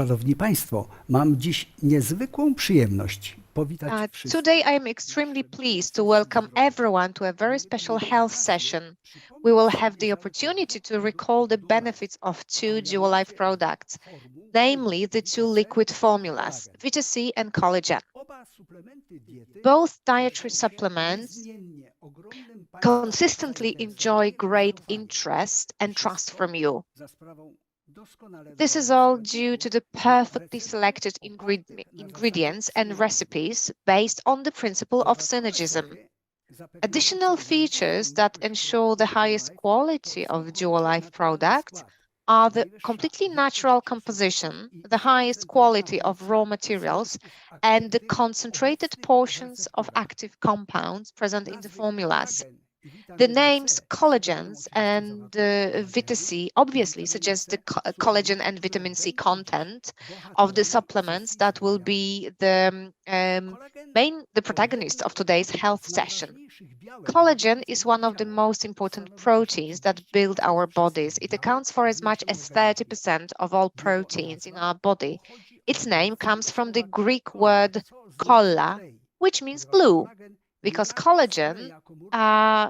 Szanowni Państwo, mam dziś niezwykłą przyjemność powitać wszystkich. Today, I am extremely pleased to welcome everyone to a very special health session. We will have the opportunity to recall the benefits of two Duolife products, namely the two liquid formulas, Vita C and Collagen. Both dietary supplements consistently enjoy great interest and trust from you. This is all due to the perfectly selected ingredients and recipes based on the principle of synergism. Additional features that ensure the highest quality of Duolife products are the completely natural composition, the highest quality of raw materials, and the concentrated portions of active compounds present in the formulas. The names collagens and Vita C obviously suggest the collagen and vitamin C content of the supplements that will be the protagonist of today's health session. Collagen is one of the most important proteins that build our bodies. It accounts for as much as 30% of all proteins in our body. Its name comes from the Greek word kolla, which means glue, because collagen,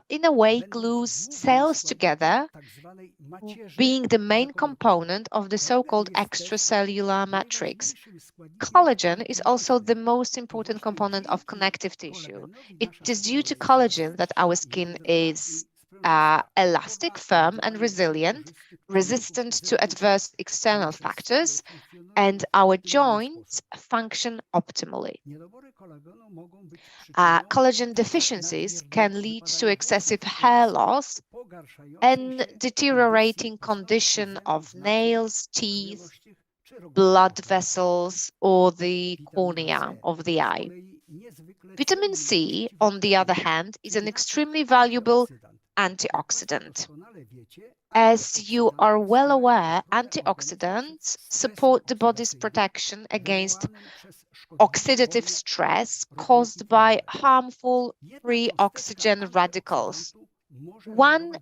in a way, glues cells together, being the main component of the so-called extracellular matrix. Collagen is also the most important component of connective tissue. It is due to collagen that our skin is elastic, firm, and resilient, resistant to adverse external factors, and our joints function optimally. Collagen deficiencies can lead to excessive hair loss and deteriorating condition of nails, teeth, blood vessels, or the cornea of the eye. Vitamin C, on the other hand, is an extremely valuable antioxidant. As you are well aware, antioxidants support the body's protection against oxidative stress caused by harmful free oxygen radicals. One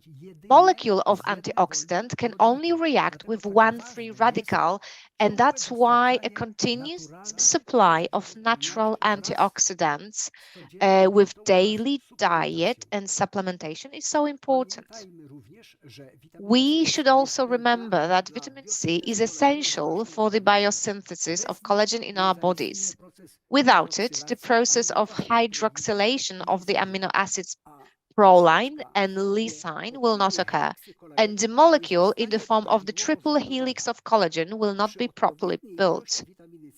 molecule of antioxidant can only react with one free radical, and that's why a continuous supply of natural antioxidants with daily diet and supplementation is so important. We should also remember that vitamin C is essential for the biosynthesis of collagen in our bodies. Without it, the process of hydroxylation of the amino acids proline and lysine will not occur, and the molecule in the form of the triple helix of collagen will not be properly built.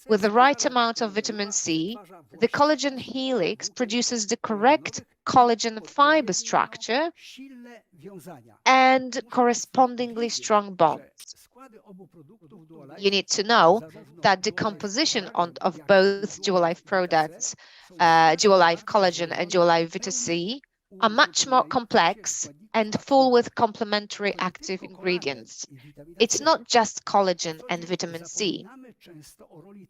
With the right amount of vitamin C, the collagen helix produces the correct collagen fiber structure and correspondingly strong bonds. You need to know that the composition of both Duolife products, Duolife Collagen and Duolife Vita C, are much more complex and full with complementary active ingredients. It's not just collagen and vitamin C.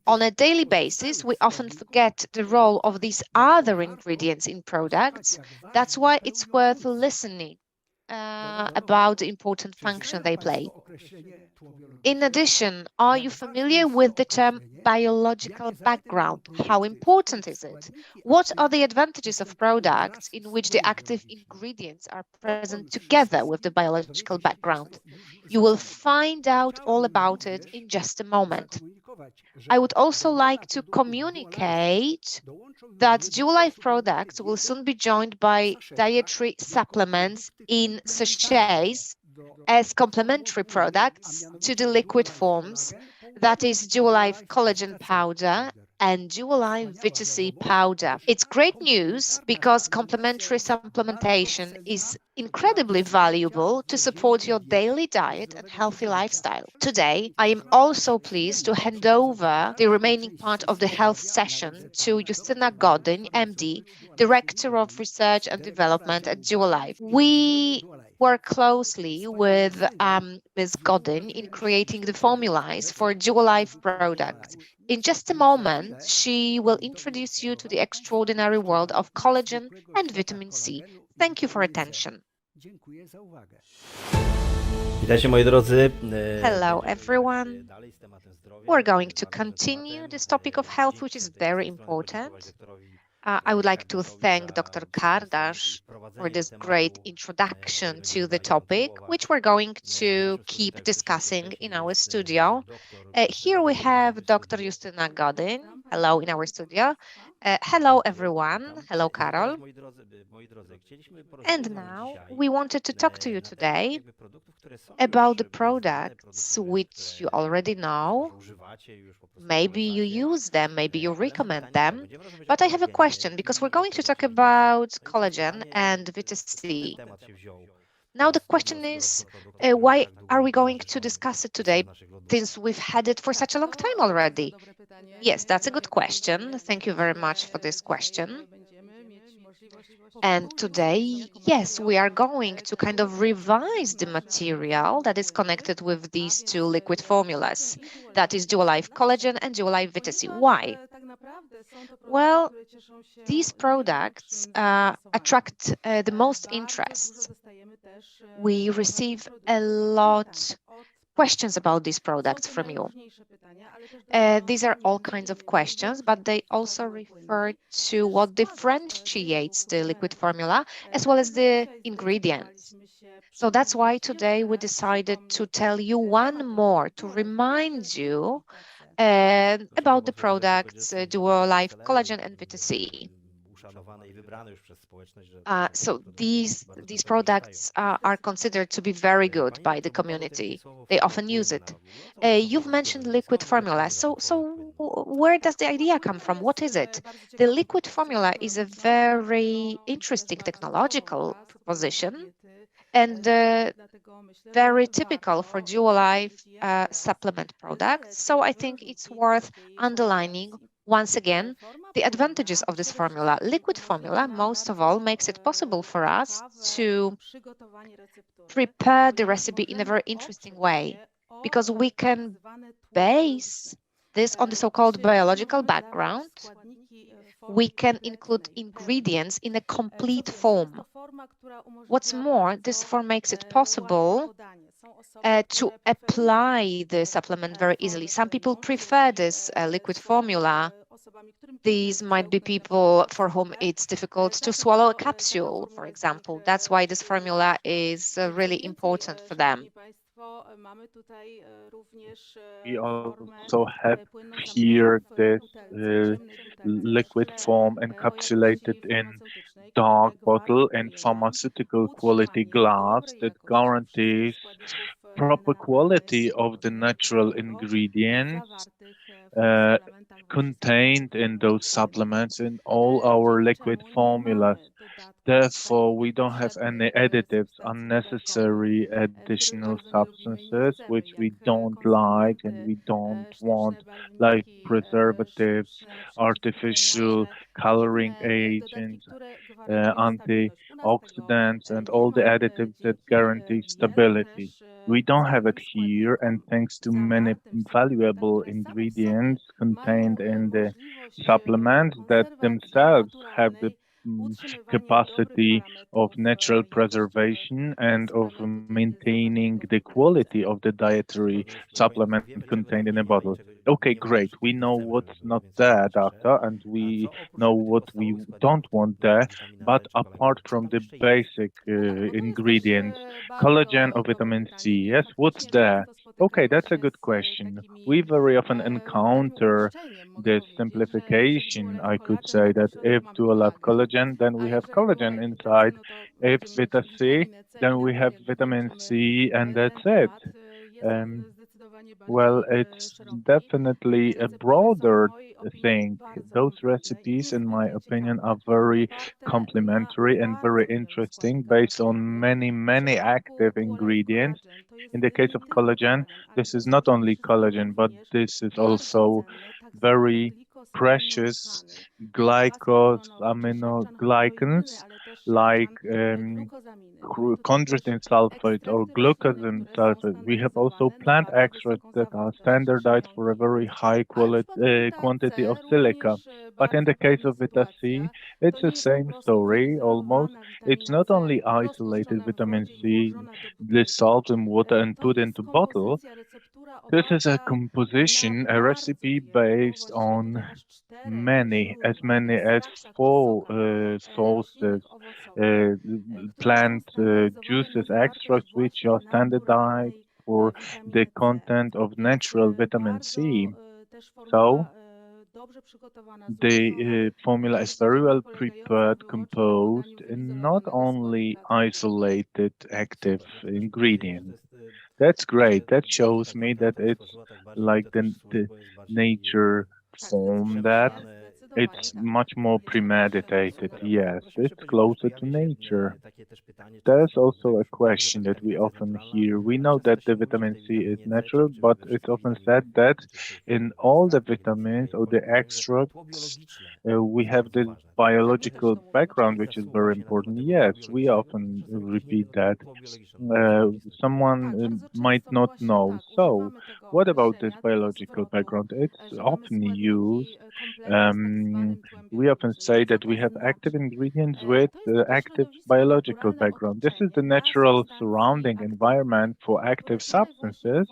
On a daily basis, we often forget the role of these other ingredients in products. That's why it's worth listening about the important function they play. In addition, are you familiar with the term biological background? How important is it? What are the advantages of products in which the active ingredients are present together with the biological background? You will find out all about it in just a moment. I would also like to communicate that Duolife products will soon be joined by dietary supplements in sachets as complementary products to the liquid forms, that is Duolife collagen powder and Duolife Vita C powder. It's great news because complementary supplementation is incredibly valuable to support your daily diet and healthy lifestyle. Today, I am also pleased to hand over the remaining part of the health session to Justyna Godyn, MD, Director of Research and Development at Duolife. We work closely with Ms. Godyn in creating the formulas for Duolife products. In just a moment, she will introduce you to the extraordinary world of collagen and vitamin C. Thank you for attention. Dziękuję za uwagę. Witajcie moi drodzy. Hello, Będziemy everyone. dalej z tematem zdrowia. We're going to Bardzo ważnym continue tematem. this topic of health, which Dzięki is też z very tej strony podziękować important. doktorowi I would like to Kardaszowi thank za Dr. wstępostwo i Kardash for wprowadzenie do this great tematu, introduction który to będziemy the dalej topic, kontynuować. which we're going W to naszym studiu, keep tak jak słyszeliście discussing in wcześniej, our jest studio. doktor Here Justyna we Godin have w Dr. studiu. Justyna Godin. Hello, in our studio. Hello, everyone. Witam. Hello, I teraz, Karol. moi drodzy, chcieliśmy porozmawiać And z wami now dzisiaj we wanted to talk to you na temat today jakby produktów, które są about the już bardzo znane, products produkty, which you already być może know. używacie już po prostu Maybe you polecacie. use them, maybe you Ale mam recommend pytanie tak, them. będziemy rozmawiać o But I have a kolagenie question because we're i o going to talk produkcie Vita C. about No i teraz collagen pytanie, and Vita C. skąd ten temat się wziął? Now the question Skoro is, ten produkt, który już why tak długo are we nam going to towarzyszą discuss it i są today w naszych lodówkach. since we've had it for such a long time already? Yes, that's a good question. Thank you very much for this question. And today, yes, we are going to kind of revise the material that is connected with these two liquid formulas, that is Duolife Collagen and Duolife Vita C. Why? Well, these products attract the most interests. We receive a lot questions about these products from you. These are all kinds of questions, but they also refer to what differentiates the liquid formula as well as the ingredients. So that's why today we decided to tell you one more to remind you about the products Duolife Collagen and Vita C. Uszanowane i wybrane już przez społeczność, że So produkty these bardzo these często korzystają. products are considered to be very good Pani by the doktor, padło tutaj community. słowo They often use formula. it. No, co You've formula? mentioned Skąd liquid w ogóle formula. pochodzi So dodatkowy płyn? where does the idea come from? What is it? The liquid formula is a very interesting technological proposition and very typical for Duolife supplement products. So I think it's worth underlining once again the advantages of this formula. Liquid formula, most of all, makes it possible for us to prepare the recipe in a very interesting way because we can base this on the so-called biological background. We can include ingredients in a complete form. What's more, this form makes it possible to apply the supplement very easily. Some people prefer this liquid formula. These might be people for whom it's difficult to swallow a capsule, for example. That's why this formula is really important for them. We also have here this liquid form encapsulated in dark bottle and pharmaceutical quality glass that guarantees proper quality of the natural ingredients uh, contained in those supplements in all our liquid formulas. Therefore, we don't have any additives, unnecessary additional substances, which we don't like and we don't want, like preservatives, artificial coloring agents, antioxidants, and all the additives that guarantee stability. We don't have it here, and thanks to many valuable ingredients contained in the supplements that themselves have the capacity of natural preservation and of maintaining the quality of the dietary Bardzo już tutaj supplement wiemy, czego contained in a nie ma i bottle. czego Okay, nie great. We know chcemy, żeby what's było, not więc ja there, was cieszę. doctor, and A we co oprócz know jakby tych what we podstawowych don't składników, want była there. to witamina But D czy apart kolagenu, co from tam the jeszcze jest? basic ingredients, collagen or vitamin C, yes, what's there? Okay, that's a good question. We very often encounter this simplification. I could say that if to allow collagen, then we have collagen inside. If Vita C, then we have vitamin C, and that's it. Um, well, it's definitely a broader thing. Those recipes, in my opinion, are very complementary and very interesting based on many, many active ingredients. In the case of collagen, this is not only collagen, but this is also very precious glycosaminoglycans like chondroitin sulfate or glucosamine sulfate. We have also plant extracts that are standardized for a very high quality quantity of silica. But in the case of Vita C, it's the same story almost. It's not only isolated vitamin C dissolved in water and put into bottle. This is a composition, a recipe based on many as four sources, uh, plant juices, extracts, which are standardized for the content of natural vitamin C. So the formula is very well prepared, composed, and not only isolated active Super, dziękuję. To ingredients. jest That's great. myślę That dobrze shows tak me that naprawdę it's rozłożona, tak bardziej like Wita też the słodko jest bardziej nature form that it's przemyślane. much more premeditated. Super, Yes, właśnie it's przechodzimy do closer to upijania się. nature. Takie też pytanie, czy There's jest also a jak question możliwe that taka we limitacja often naturalna, hear. We a know często that się the mówi o vitamin tej C is witaminie C, natural, czy but też it's often witaminie said that czy tych in all the vitamins or the poliwitaminach, że to tło extracts, biologiczne we jest have bardzo this ważne. biological background, I which is zasuwa very się na temat important. tego tła Yes, we biologicznego, bo often czasami ktoś nie wie, repeat co to that. tło biologiczne, no to trzeba wiedzieć, co to jest. Someone might not know. So, what about this biological background? It's often used. We often say that we have active ingredients with active biological background. This is the natural surrounding environment for active substances,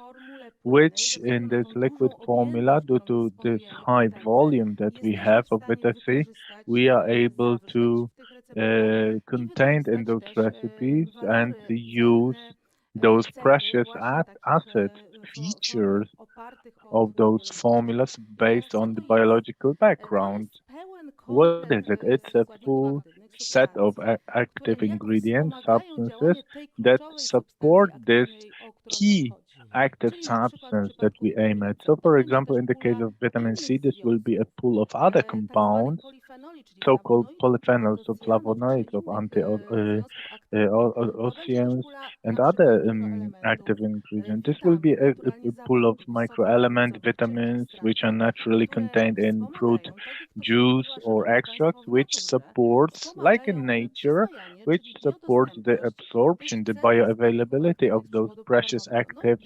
which in this liquid formula, due to this high volume that we have of Vita C, we are able to contain in those recipes and to use those precious acids, features of those formulas based on the biological background. What is it? It's a full set of active ingredients, substances that support this key active substance that we aim at. So, for example, in the case of vitamin C, this will be a pool of other compounds, so-called polyphenols, of flavonoids, of antioxidants, and other active ingredients. This will be a pool of microelement vitamins, which are naturally contained in fruit juice or extracts, which supports, like in nature, which supports the absorption, the bioavailability of those precious active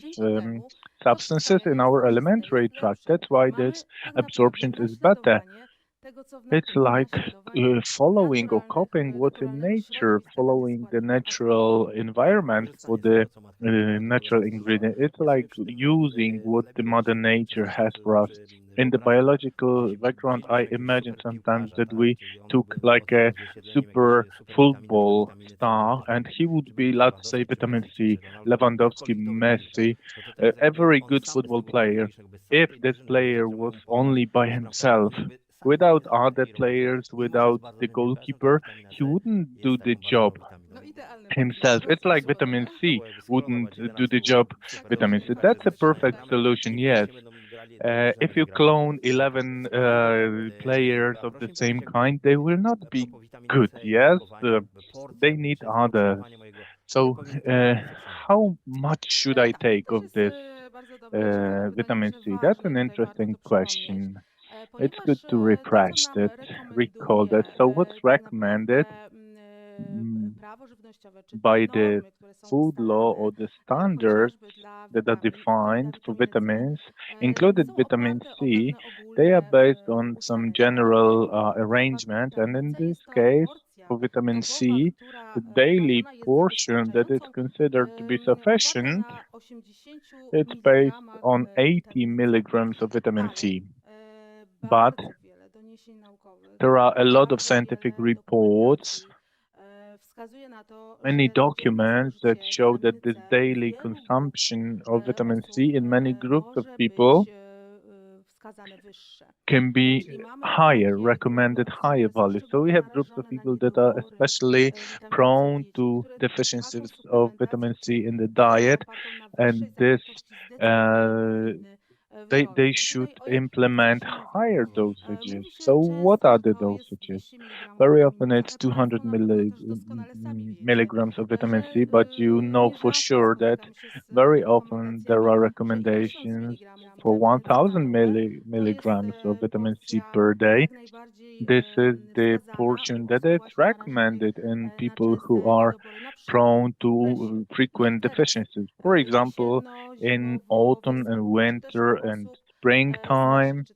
substances in our alimentary tract. That's why this absorption is better. It's like following or copying what's in nature, following the natural environment for the natural ingredient. It's like using what the mother nature has for us. In the biological background, I imagine sometimes that we took like a super football star and he would be, let's say, vitamin C, Lewandowski, Messi, a very good football player. If this player was only by himself, without other players, without the goalkeeper, he wouldn't do the job himself. It's like vitamin C wouldn't do the job vitamin C. That's a perfect solution, yes. If you clone 11 players of the same kind, they will not be good, yes? They need others. So, how much should I take of this vitamin C? That's an interesting question. It's good to refresh that, recall that. So, what's recommended by the food law or the standards that are defined for vitamins, included vitamin C, they are based on some general arrangement. And in this case, for vitamin C, the daily portion that is considered to be sufficient, it's based on 80 milligrams of vitamin C. But there are a lot of scientific reports, many documents that show that this daily consumption of vitamin C in many groups of people can be higher, recommended higher values. So we have groups of people that are especially prone to deficiencies of vitamin C in the diet, and this they should implement higher dosages. So what are the dosages? Very often it's 200 milligrams of vitamin C, but you know for sure that very often there are recommendations for 1000 milligrams of vitamin C per day. This is the portion that is recommended in people who are prone to frequent deficiencies. For example, in autumn and winter and springtime,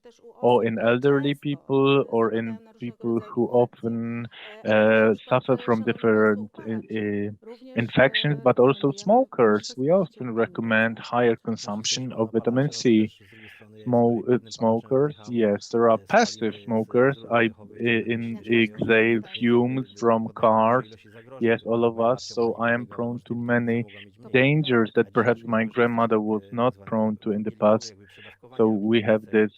or in elderly people, or in people who often suffer from different infections, but also smokers. We often recommend higher consumption of vitamin C. Smokers, yes, there are passive smokers. In exhale fumes from cars. Yes, all of us. So I am prone to many dangers that perhaps my grandmother was not prone to in the past. So we have this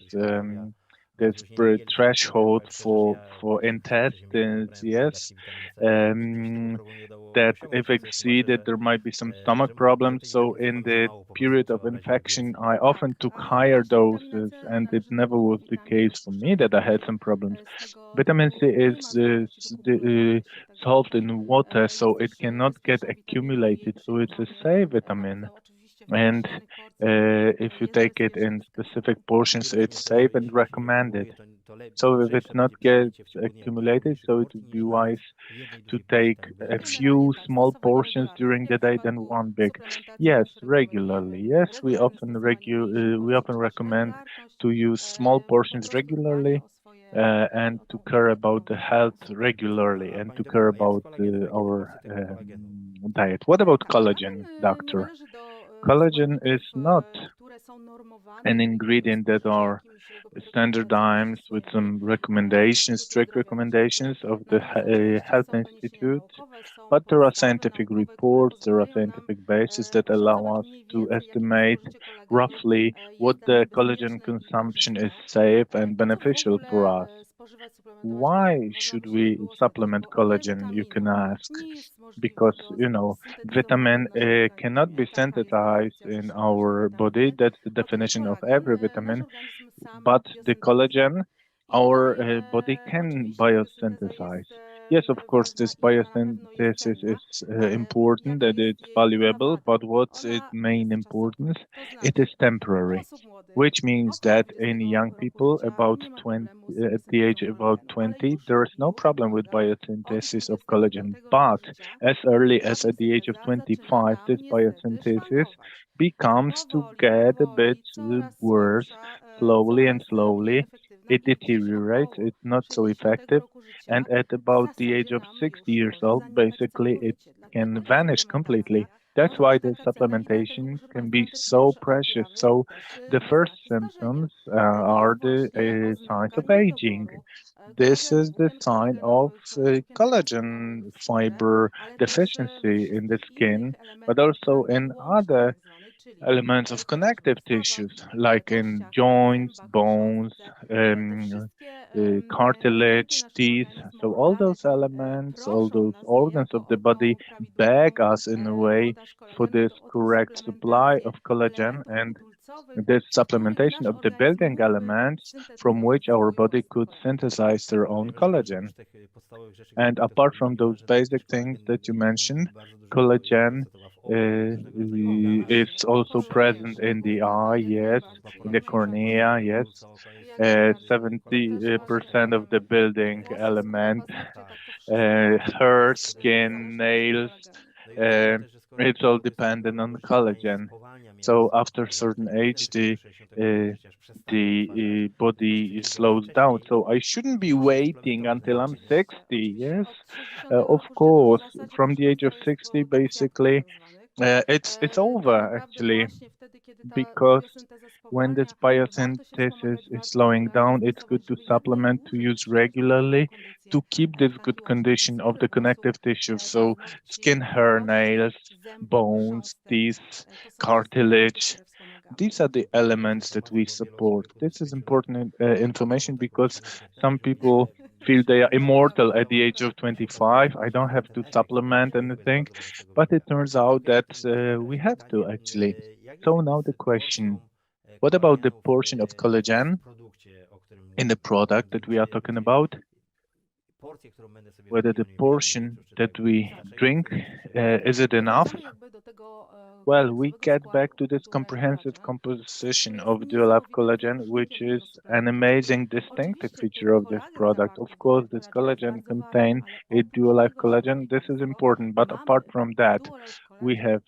threshold for intestines, yes, um, that if exceeded, there might be some stomach problems. So in the period of infection, I often took higher doses, and it never was the case for me that I had some problems. Vitamin C is solved in water, so it cannot get accumulated. So it's a safe vitamin. And if you take it in specific portions, it's safe and recommended. So if it's not gets accumulated, so it would be wise to take a few small portions during the day than one big. Yes, regularly. Yes, we often recommend to use small portions regularly and to care about the health regularly and to care about our diet. What about collagen, doctor? Collagen is not an ingredient that are standardized with some recommendations, strict recommendations of the Health Institute, but there are scientific reports, there are scientific bases that allow us to estimate roughly what the collagen consumption is safe and beneficial for us. Why should we supplement collagen, you can ask? Because, vitamin cannot be synthesized in our body. That's the definition of every vitamin. But the collagen, our body can biosynthesize. Yes, of course, this biosynthesis is important, that it's valuable, but what's its main importance? It is temporary, which means that in young people about 20, at the age of about 20, there is no problem with biosynthesis of collagen. But as early as at the age of 25, this biosynthesis becomes to get a bit worse slowly and slowly. It deteriorates, it's not so effective. And at about the age of 60 years old, basically, it can vanish completely. That's why the supplementation can be so precious. So, the first symptoms are the signs of aging. This is the sign of collagen fiber deficiency in the skin, but also in other elements of connective tissues, like in joints, bones, cartilage, teeth. So all those elements, all those organs of the body beg us in a way for this correct supply of collagen and this supplementation of the building elements from which our body could synthesize their own collagen. And apart from those basic things that you mentioned, collagen is also present in the eye, yes, in the cornea, yes. 70% of the building element, hair, skin, nails, uh, it's all dependent on collagen. So after a certain age, the body slows down. So I shouldn't be waiting until I'm 60. Yes, of course, from the age of 60, basically, it's over actually, because when this biosynthesis is slowing down, it's good to supplement to use regularly to keep this good condition of the connective tissue. So skin, hair, nails, bones, teeth, cartilage. These are the elements that we support. This is important information because some people feel they are immortal at the age of 25. I don't have to supplement anything, but it turns out that we have to actually. So now the question, what about the portion of collagen in the product that we are talking about? Whether the portion that we drink, is it enough? Well, we get back to this comprehensive composition of dual-life collagen, which is an amazing distinctive feature of this product. Of course, this collagen contains a dual-life collagen. This is important, but apart from that, we have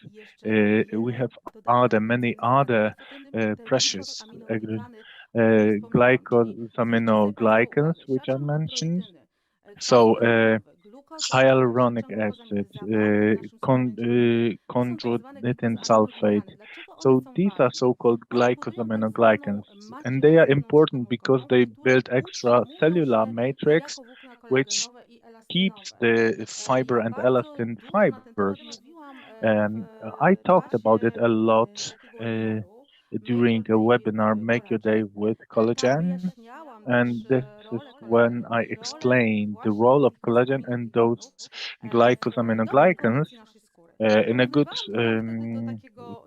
many other precious glycosaminoglycans, which I mentioned. So hyaluronic acid, chondroitin sulfate. So these are so-called glycosaminoglycans, and they are important because they build extracellular matrix, which keeps the fiber and elastin fibers. I talked about it a lot during a webinar, Make Your Day with Collagen. And this is when I explained the role of collagen and those glycosaminoglycans in a good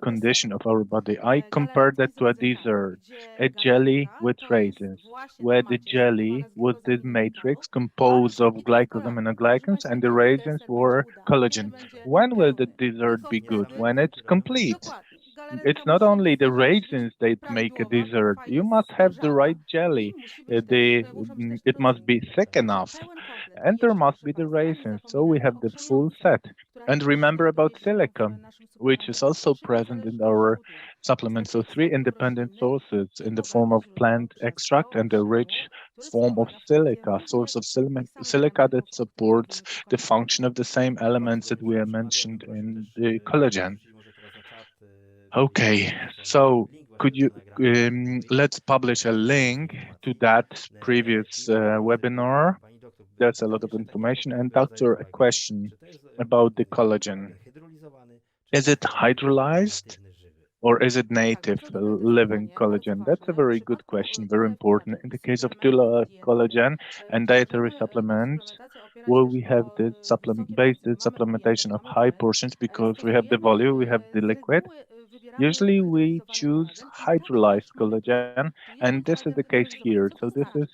condition of our body. I compared that to a dessert, a jelly with raisins, where the jelly was this matrix composed of glycosaminoglycans and the raisins were collagen. When will the dessert be good? When it's complete. It's not only the raisins that make a dessert. You must have the right jelly. It must be thick enough, and there must be the raisins. So we have the full set. And remember about silica, which is also present in our supplements. So three independent sources in the form of plant extract and a rich form of silica, source of silica that supports the function of the same elements that we have mentioned in the collagen. Okay, so could you let's publish a link to that previous webinar. There's a lot of information. And doctor, a question about the collagen. Is it hydrolyzed or is it native living collagen? That's a very good question, very important. In the case of collagen and dietary supplements, well, we have this based supplementation of high portions because we have the volume, we have the liquid. Usually we choose hydrolyzed collagen, and this is the case here. So this is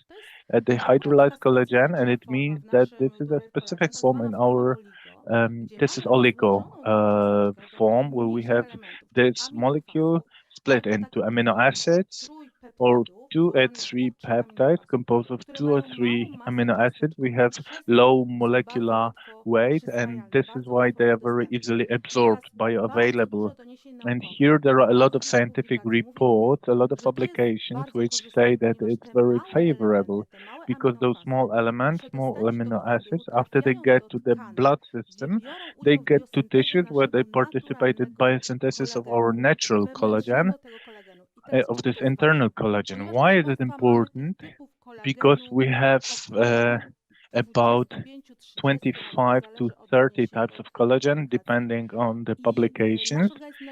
the hydrolyzed collagen, and it means that this is a specific form in our, this is oligo form, where we have this molecule split into amino acids or 2 or 3 peptides composed of 2 or 3 amino acids. We have low molecular weight, and this is why they are very easily absorbed, bioavailable. And here there are a lot of scientific reports, a lot of publications which say that it's very favorable because those small elements, small amino acids, after they get to the blood system, they get to tissues where they participate in biosynthesis of our natural collagen, of this internal collagen. Why is it important? Because we have about 25 to 30 types of collagen, depending on the publications,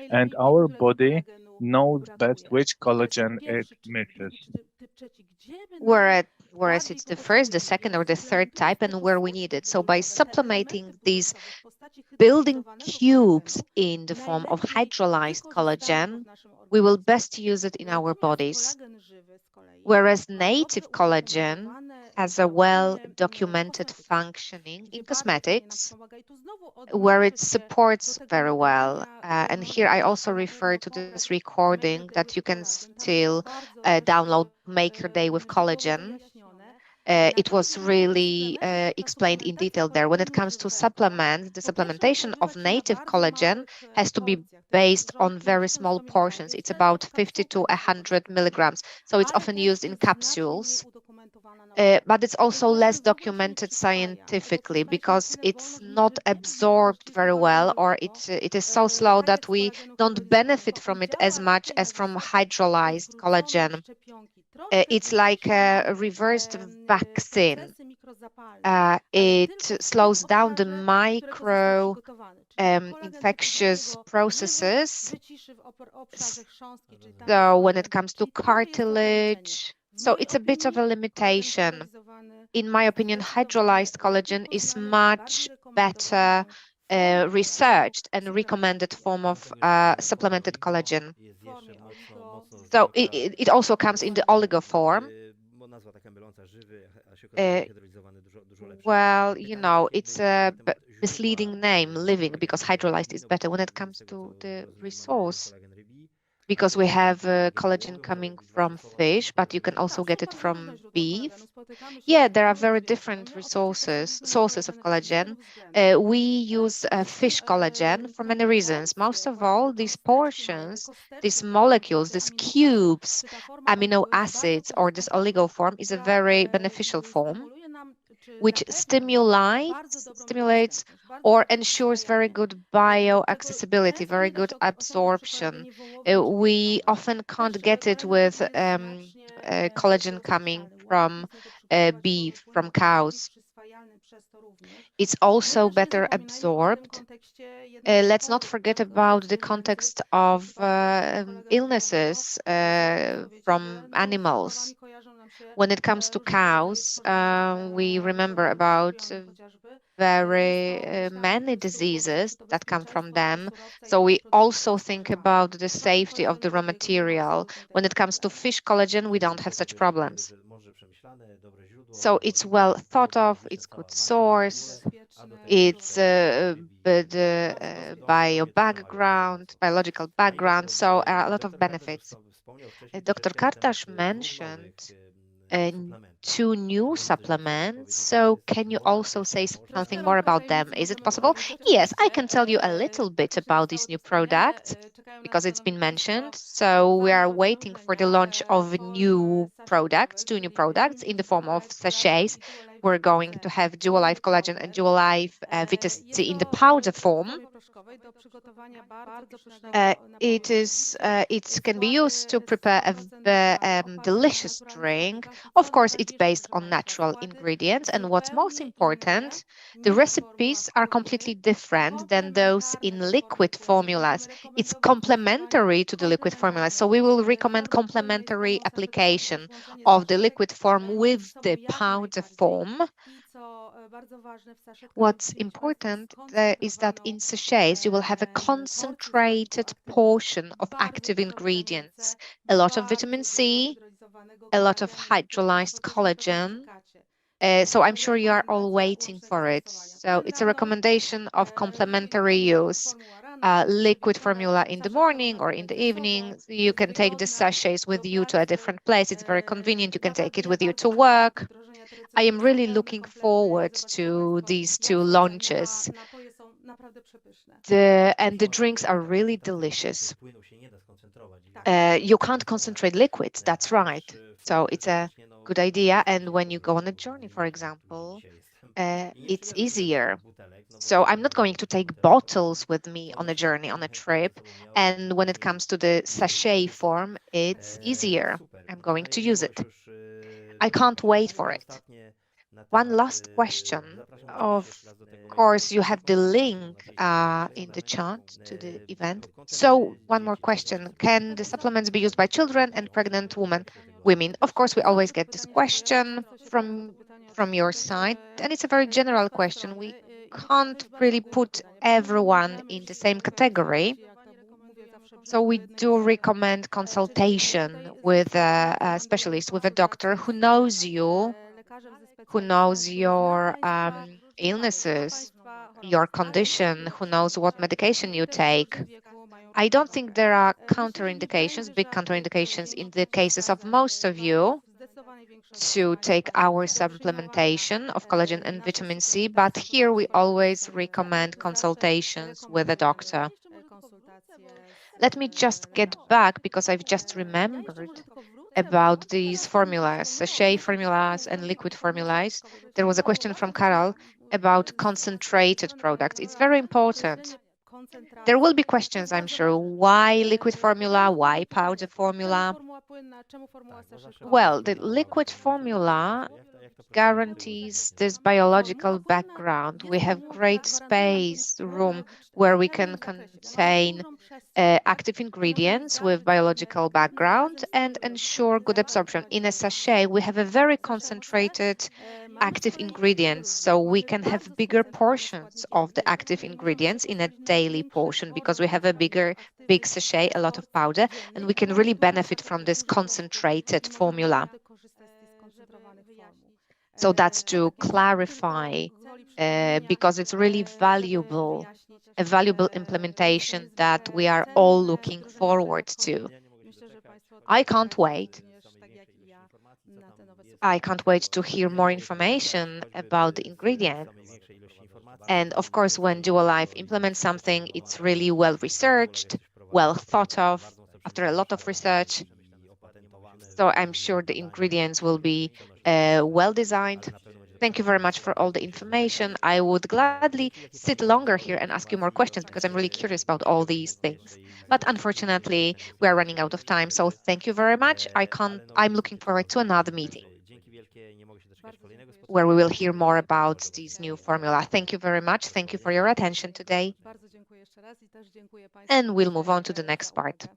and our body knows best which collagen it misses. Whereas it's the first, the second, or the third type, and where we need it. So by supplementing these building cubes in the form of hydrolyzed collagen, we will best use it in our bodies. Whereas native collagen has a well-documented functioning in cosmetics, where it supports very well. And here I also refer to this recording that you can still download, Make Your Day with Collagen. It was really explained in detail there. When it comes to supplements, the supplementation of native collagen has to be based on very small portions. It's about 50 to 100 milligrams. So it's often used in capsules. But it's also less documented scientifically because it's not absorbed very well, or it is so slow that we don't benefit from it as much as from hydrolyzed collagen. It's like a reversed vaccine. It slows down the micro infectious processes. So when it comes to cartilage, so it's a bit of a limitation. In my opinion, hydrolyzed collagen is much better researched and recommended form of supplemented collagen. So it also comes in the oligo form. Well, you know, it's a misleading name, living, because hydrolyzed is better when it comes to the resource. because we have collagen coming from fish, but you can also get it from beef. Yeah, there are very different sources of collagen. We use fish collagen for many reasons. Most of all, these portions, these molecules, these cubes, amino acids, or this oligoform is a very beneficial form, which stimulates or ensures very good bioaccessibility, very good absorption. We often can't get it with collagen coming from beef, from cows. It's also better absorbed. Let's not forget about the context of illnesses from animals. When it comes to cows, we remember about very many diseases that come from them. So we also think about the safety of the raw material. When it comes to fish collagen, we don't have such problems. So it's well thought of, it's good source, it's biological background, so a lot of benefits. Dr. Kartash mentioned two new supplements. So can you also say something more about them? Is it possible? Yes, I can tell you a little bit about these new products because it's been mentioned. So we are waiting for the launch of new products, two new products in the form of sachets. We're going to have Dual Life Collagen and Dual Life Vita C in the powder form. It can be used to prepare a delicious drink. Of course, it's based on natural ingredients. And what's most important, the recipes are completely different than those in liquid formulas. It's complementary to the liquid formula. So we will recommend complementary application of the liquid form with the powder form. What's important is that in sachets, you will have a concentrated portion of active ingredients, a lot of vitamin C, a lot of hydrolyzed collagen. So I'm sure you are all waiting for it. So it's a recommendation of complementary use. Liquid formula in the morning or in the evening. You can take the sachets with you to a different place. It's very convenient. You can take it with you to work. I am really looking forward to these two launches. The drinks are really delicious. You can't concentrate liquids, that's right. So it's a good idea. And when you go on a journey, for example, it's easier. So I'm not going to take bottles with me on a journey, on a trip. And when it comes to the sachet form, it's easier. I'm going to use it. I can't wait for it. One last question. Of course, you have the link in the chat to the event. So one more question. Can the supplements be used by children and pregnant women? Of course, we always get this question from your side, and it's a very general question. We can't really put everyone in the same category. So we do recommend consultation with a specialist, with a doctor who knows you, who knows your illnesses, your condition, who knows what medication you take. I don't think there are counterindications, big counterindications in the cases of most of you to take our supplementation of collagen and vitamin C, but here we always recommend consultations with a doctor. Let me just get back because I've just remembered about these formulas, sachet formulas and liquid formulas. There was a question from Carol about concentrated products. It's very important. There will be questions, I'm sure. Why liquid formula? Why powder formula? Well, the liquid formula guarantees this biological background. We have great space, room where we can contain active ingredients with biological background and ensure good absorption. In a sachet, we have a very concentrated active ingredients, so we can have bigger portions of the active ingredients in a daily portion because we have a big sachet, a lot of powder, and we can really benefit from this concentrated formula. So that's to clarify, because it's really valuable, a valuable implementation that we are all looking forward to. I can't wait. I can't wait to hear more information about the ingredients. And of course, when DuoLife implements something, it's really well researched, well thought of, after a lot of research. So I'm sure the ingredients will be well designed. Thank you very much for all the information. I would gladly sit longer here and ask you more questions because I'm really curious about all these things. But unfortunately, we are running out of time. So thank you very much. I'm looking forward to another meeting where we will hear more about these new formula. Thank you very much. Thank you for your attention today. And we'll move on to the next part.